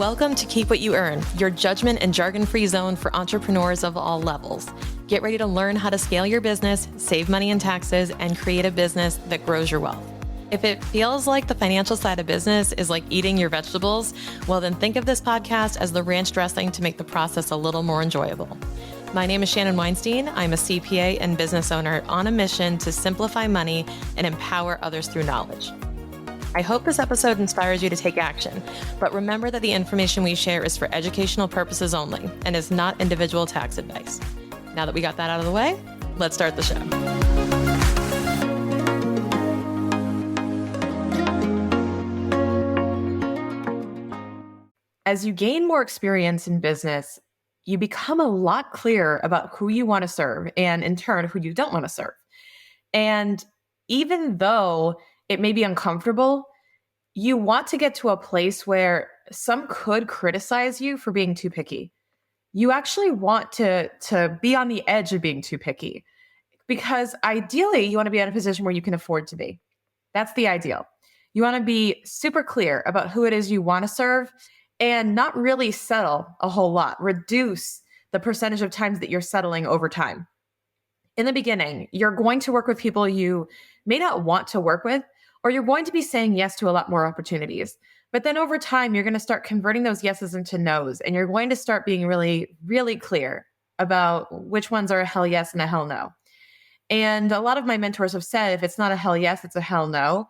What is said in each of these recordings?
Welcome to Keep What You Earn, your judgment and jargon-free zone for entrepreneurs of all levels. Get ready to learn how to scale your business, save money in taxes, and create a business that grows your wealth. If it feels like the financial side of business is like eating your vegetables, well then think of this podcast as the ranch dressing to make the process a little more enjoyable. My name is Shannon Weinstein. I'm a CPA and business owner on a mission to simplify money and empower others through knowledge. I hope this episode inspires you to take action, but remember that the information we share is for educational purposes only and is not individual tax advice. Now that we got that out of the way, let's start the show. As you gain more experience in business, you become a lot clearer about who you want to serve and in turn, who you don't want to serve. And even though it may be uncomfortable, you want to get to a place where some could criticize you for being too picky. You actually want to be on the edge of being too picky because ideally you want to be in a position where you can afford to be. That's the ideal. You want to be super clear about who it is you want to serve and not really settle a whole lot. Reduce the percentage of times that you're settling over time. In the beginning, you're going to work with people you may not want to work with, or you're going to be saying yes to a lot more opportunities. But then over time, you're going to start converting those yeses into nos, and you're going to start being really, really clear about which ones are a hell yes and a hell no. And a lot of my mentors have said, if it's not a hell yes, it's a hell no.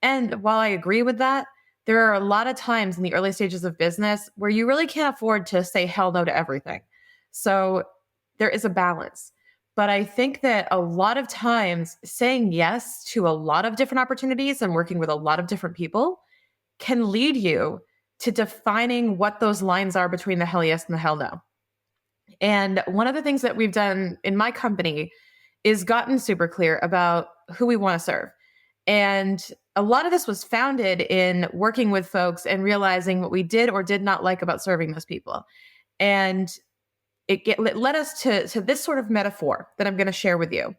And while I agree with that, there are a lot of times in the early stages of business where you really can't afford to say hell no to everything. So there is a balance. But I think that a lot of times saying yes to a lot of different opportunities and working with a lot of different people can lead you to defining what those lines are between the hell yes and the hell no. And one of the things that we've done in my company is gotten super clear about who we want to serve. And a lot of this was founded in working with folks and realizing what we did or did not like about serving those people. And it led us to this sort of metaphor that I'm going to share with you.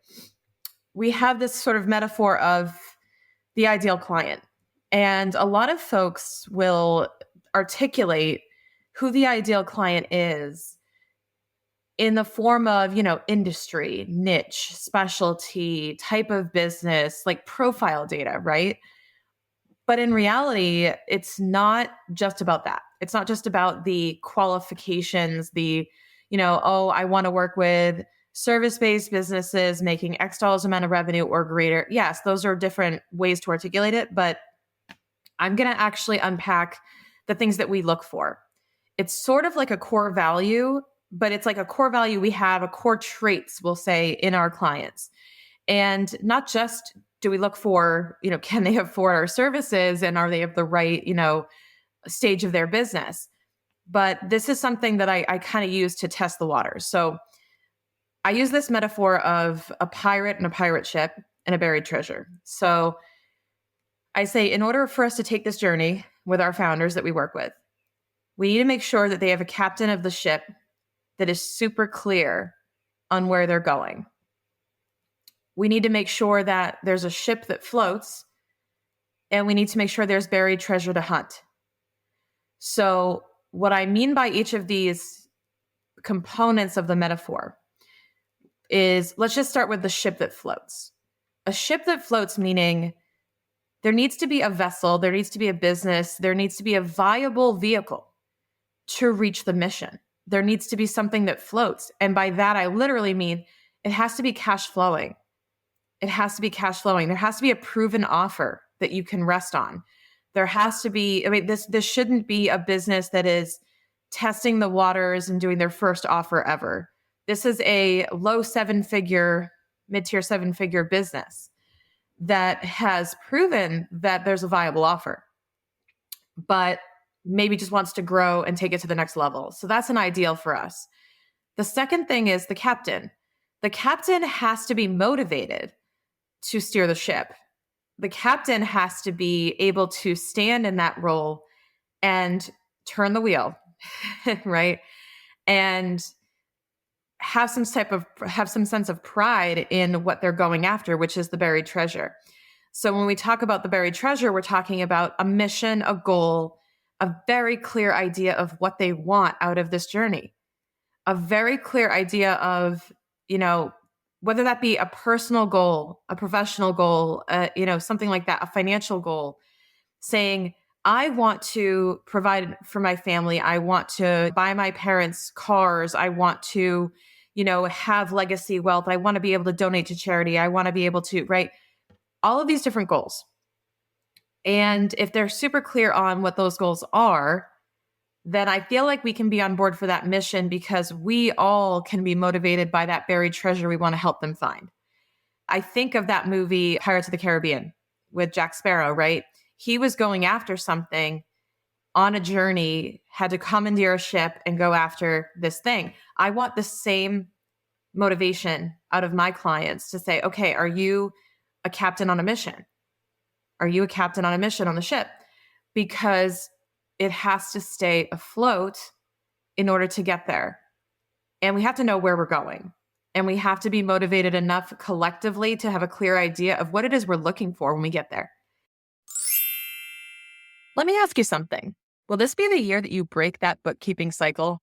We have this sort of metaphor of the ideal client. And a lot of folks will articulate who the ideal client is in the form of, industry, niche, specialty, type of business, like profile data, right? But in reality, it's not just about that. It's not just about the qualifications, I want to work with service-based businesses making X dollars amount of revenue or greater. Yes, those are different ways to articulate it, but I'm going to actually unpack the things that we look for. It's sort of like a core value, but it's like a core value we have, a core traits, we'll say, in our clients. And not just do we look for, can they afford our services and are they at the right, stage of their business? But this is something that I kind of use to test the waters. So I use this metaphor of a pirate and a pirate ship and a buried treasure. So I say, in order for us to take this journey with our founders that we work with, we need to make sure that they have a captain of the ship that is super clear on where they're going. We need to make sure that there's a ship that floats, and we need to make sure there's buried treasure to hunt. So what I mean by each of these components of the metaphor is, let's just start with the ship that floats. A ship that floats, meaning there needs to be a vessel, there needs to be a business, there needs to be a viable vehicle to reach the mission. There needs to be something that floats. And by that, I literally mean it has to be cash flowing. It has to be cash flowing. There has to be a proven offer that you can rest on. There has to be, this shouldn't be a business that is testing the waters and doing their first offer ever. This is a low seven-figure, mid-tier seven-figure business that has proven that there's a viable offer, but maybe just wants to grow and take it to the next level. So that's an ideal for us. The second thing is the captain. The captain has to be motivated to steer the ship. The captain has to be able to stand in that role and turn the wheel, right? And have some sense of pride in what they're going after, which is the buried treasure. So when we talk about the buried treasure, we're talking about a mission, a goal, a very clear idea of what they want out of this journey, a very clear idea of, whether that be a personal goal, a professional goal, something like that, a financial goal, saying, I want to provide for my family. I want to buy my parents cars. I want to, have legacy wealth. I want to be able to donate to charity. I want to be able to, right? All of these different goals. And if they're super clear on what those goals are, then I feel like we can be on board for that mission because we all can be motivated by that buried treasure we want to help them find. I think of that movie, Pirates of the Caribbean, with Jack Sparrow, right? He was going after something on a journey, had to commandeer a ship and go after this thing. I want the same motivation out of my clients to say, okay, are you a captain on a mission? Are you a captain on a mission on the ship? Because it has to stay afloat in order to get there. And we have to know where we're going. And we have to be motivated enough collectively to have a clear idea of what it is we're looking for when we get there. Let me ask you something. Will this be the year that you break that bookkeeping cycle?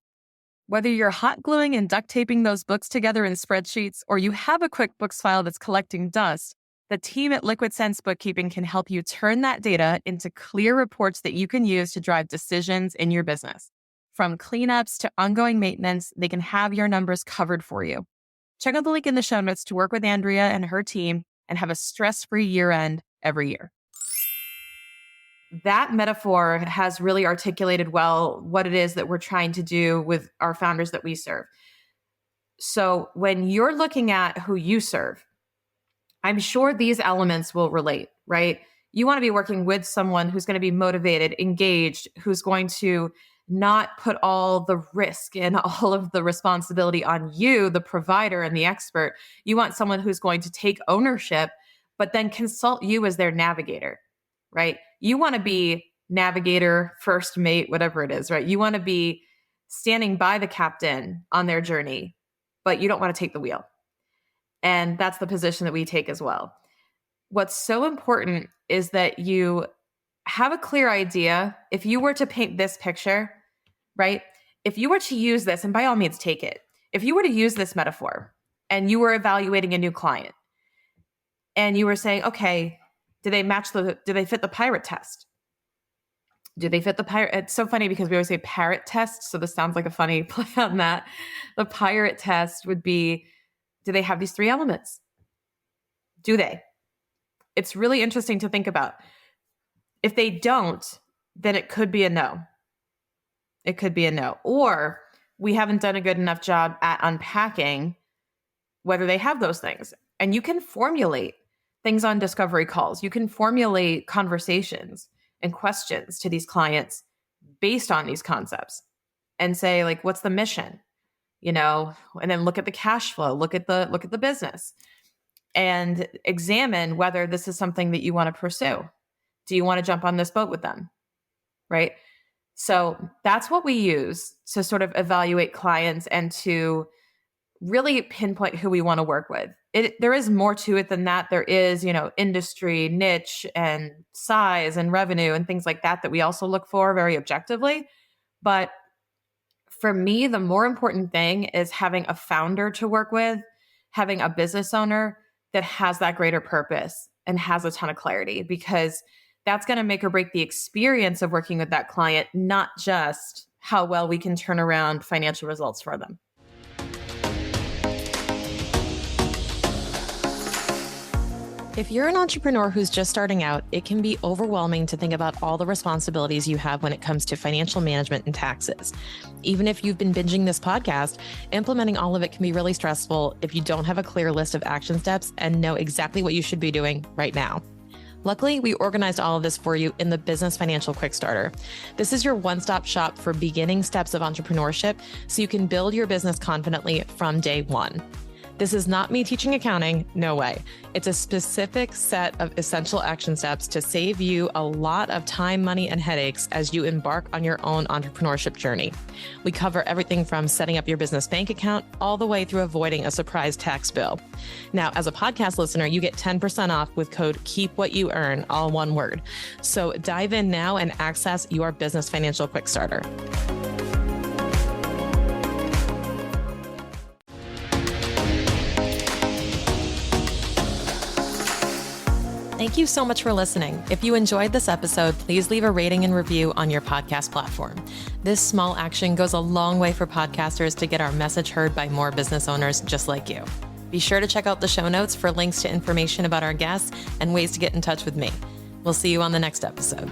Whether you're hot gluing and duct taping those books together in spreadsheets, or you have a QuickBooks file that's collecting dust, the team at Liquid Sense Bookkeeping can help you turn that data into clear reports that you can use to drive decisions in your business. From cleanups to ongoing maintenance, they can have your numbers covered for you. Check out the link in the show notes to work with Andrea and her team and have a stress-free year-end every year. That metaphor has really articulated well what it is that we're trying to do with our founders that we serve. So when you're looking at who you serve, I'm sure these elements will relate, right? You want to be working with someone who's going to be motivated, engaged, who's going to not put all the risk and all of the responsibility on you, the provider and the expert. You want someone who's going to take ownership, but then consult you as their navigator, right? You want to be navigator, first mate, whatever it is, right? You want to be standing by the captain on their journey, but you don't want to take the wheel. And that's the position that we take as well. What's so important is that you have a clear idea. If you were to paint this picture, right? If you were to use this, and by all means take it, if you were to use this metaphor and you were evaluating a new client and you were saying, okay, do they fit the pirate test? Do they fit the pirate? It's so funny because we always say parrot test. So this sounds like a funny play on that. The pirate test would be, do they have these three elements? Do they? It's really interesting to think about. If they don't, then it could be a no. It could be a no. Or we haven't done a good enough job at unpacking whether they have those things. And you can formulate things on discovery calls. You can formulate conversations and questions to these clients based on these concepts and say, like, what's the mission? And then look at the cash flow, look at the business and examine whether this is something that you want to pursue. Do you want to jump on this boat with them? Right? So that's what we use to sort of evaluate clients and to really pinpoint who we want to work with. There is more to it than that. There is, industry, niche and size and revenue and things like that we also look for very objectively. But for me, the more important thing is having a founder to work with, having a business owner that has that greater purpose and has a ton of clarity, because that's going to make or break the experience of working with that client, not just how well we can turn around financial results for them. If you're an entrepreneur who's just starting out, it can be overwhelming to think about all the responsibilities you have when it comes to financial management and taxes. Even if you've been binging this podcast, implementing all of it can be really stressful if you don't have a clear list of action steps and know exactly what you should be doing right now. Luckily, we organized all of this for you in the Business Financial Quick Starter. This is your one-stop shop for beginning steps of entrepreneurship so you can build your business confidently from day one. This is not me teaching accounting, no way. It's a specific set of essential action steps to save you a lot of time, money, and headaches as you embark on your own entrepreneurship journey. We cover everything from setting up your business bank account all the way through avoiding a surprise tax bill. Now, as a podcast listener, you get 10% off with code KEEPWHATYOUEARN, all one word. So dive in now and access your business financial quick starter. Thank you so much for listening. If you enjoyed this episode, please leave a rating and review on your podcast platform. This small action goes a long way for podcasters to get our message heard by more business owners just like you. Be sure to check out the show notes for links to information about our guests and ways to get in touch with me. We'll see you on the next episode.